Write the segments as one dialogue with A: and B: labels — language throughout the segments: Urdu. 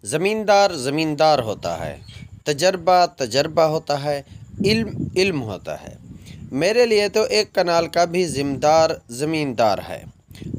A: زمیندار زمیندار ہوتا ہے، تجربہ تجربہ ہوتا ہے، علم علم ہوتا ہے۔ میرے لیے تو ایک کنال کا بھی زمیندار زمیندار ہے،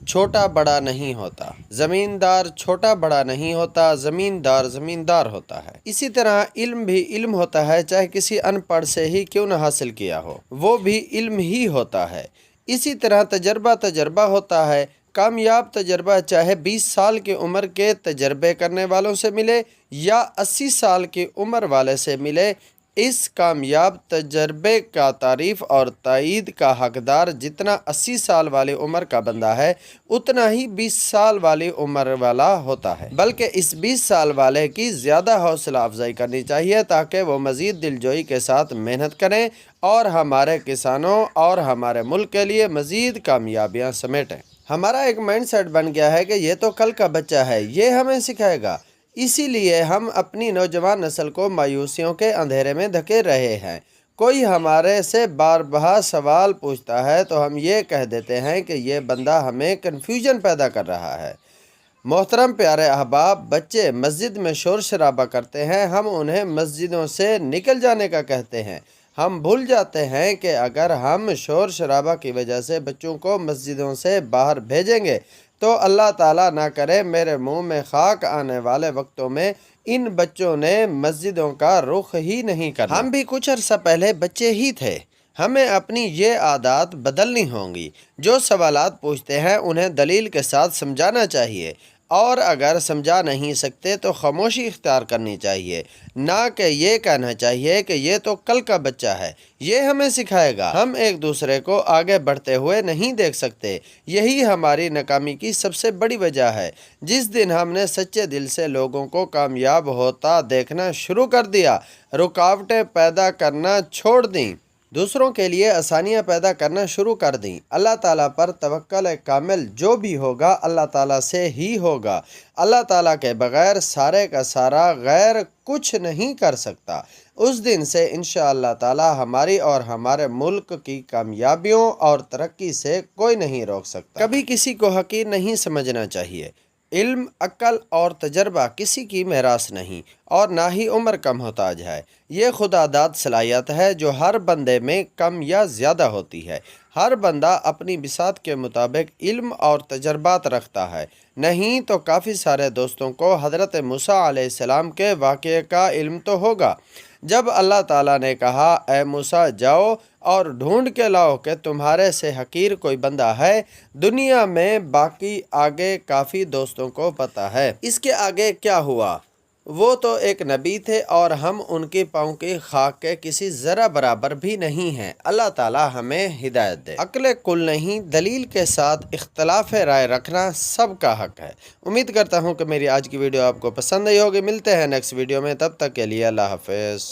A: چھوٹا بڑا نہیں ہوتا۔ زمیندار چھوٹا بڑا نہیں ہوتا، زمیندار زمیندار ہوتا ہے۔ اسی طرح علم بھی علم ہوتا ہے، چاہے کسی ان پڑھ سے ہی کیوں نہ حاصل کیا ہو، وہ بھی علم ہی ہوتا ہے۔ اسی طرح تجربہ تجربہ ہوتا ہے، کامیاب تجربہ چاہے 20 سال کی عمر کے تجربے کرنے والوں سے ملے یا 80 سال کی عمر والے سے ملے، اس کامیاب تجربے کا تعریف اور تائید کا حقدار جتنا 80 سال والی عمر کا بندہ ہے اتنا ہی 20 سال والی عمر والا ہوتا ہے، بلکہ اس 20 سال والے کی زیادہ حوصلہ افزائی کرنی چاہیے تاکہ وہ مزید دلجوئی کے ساتھ محنت کریں اور ہمارے کسانوں اور ہمارے ملک کے لیے مزید کامیابیاں سمیٹیں۔ ہمارا ایک مائنڈ سیٹ بن گیا ہے کہ یہ تو کل کا بچہ ہے، یہ ہمیں سکھائے گا، اسی لیے ہم اپنی نوجوان نسل کو مایوسیوں کے اندھیرے میں دھکیل رہے ہیں۔ کوئی ہمارے سے بار بار سوال پوچھتا ہے تو ہم یہ کہہ دیتے ہیں کہ یہ بندہ ہمیں کنفیوژن پیدا کر رہا ہے۔ محترم پیارے احباب، بچے مسجد میں شور شرابہ کرتے ہیں، ہم انہیں مسجدوں سے نکل جانے کا کہتے ہیں۔ ہم بھول جاتے ہیں کہ اگر ہم شور شرابہ کی وجہ سے بچوں کو مسجدوں سے باہر بھیجیں گے تو اللہ تعالیٰ نہ کرے میرے منہ میں خاک آنے والے وقتوں میں ان بچوں نے مسجدوں کا رخ ہی نہیں کرنا۔ ہم بھی کچھ عرصہ پہلے بچے ہی تھے، ہمیں اپنی یہ عادات بدلنی ہوں گی۔ جو سوالات پوچھتے ہیں انہیں دلیل کے ساتھ سمجھانا چاہیے، اور اگر سمجھا نہیں سکتے تو خاموشی اختیار کرنی چاہیے، نہ کہ یہ کہنا چاہیے کہ یہ تو کل کا بچہ ہے، یہ ہمیں سکھائے گا۔ ہم ایک دوسرے کو آگے بڑھتے ہوئے نہیں دیکھ سکتے، یہی ہماری ناکامی کی سب سے بڑی وجہ ہے۔ جس دن ہم نے سچے دل سے لوگوں کو کامیاب ہوتا دیکھنا شروع کر دیا، رکاوٹیں پیدا کرنا چھوڑ دیں، دوسروں کے لیے آسانیاں پیدا کرنا شروع کر دیں، اللہ تعالیٰ پر توکل کامل جو بھی ہوگا اللہ تعالیٰ سے ہی ہوگا۔ اللہ تعالیٰ کے بغیر سارے کا سارا غیر کچھ نہیں کر سکتا۔ اس دن سے انشاءاللہ تعالیٰ ہماری اور ہمارے ملک کی کامیابیوں اور ترقی سے کوئی نہیں روک سکتا۔ کبھی کسی کو حقیر نہیں سمجھنا چاہیے۔ علم، عقل اور تجربہ کسی کی میراث نہیں اور نہ ہی عمر کا محتاج ہے، یہ خدا داد صلاحیت ہے جو ہر بندے میں کم یا زیادہ ہوتی ہے۔ ہر بندہ اپنی بساط کے مطابق علم اور تجربات رکھتا ہے، نہیں تو کافی سارے دوستوں کو حضرت موسیٰ علیہ السلام کے واقعے کا علم تو ہوگا، جب اللہ تعالیٰ نے کہا اے موسیٰ جاؤ اور ڈھونڈ کے لاؤ کہ تمہارے سے حقیر کوئی بندہ ہے دنیا میں، باقی آگے کافی دوستوں کو پتہ ہے۔ اس کے آگے کیا ہوا؟ وہ تو ایک نبی تھے اور ہم ان کی پاؤں کی خاک کے کسی ذرہ برابر بھی نہیں ہیں۔ اللہ تعالیٰ ہمیں ہدایت دے۔ عقل کل نہیں، دلیل کے ساتھ اختلاف رائے رکھنا سب کا حق ہے۔ امید کرتا ہوں کہ میری آج کی ویڈیو آپ کو پسند آئی ہوگی۔ ملتے ہیں نیکسٹ ویڈیو میں، تب تک کے لیے اللہ حافظ۔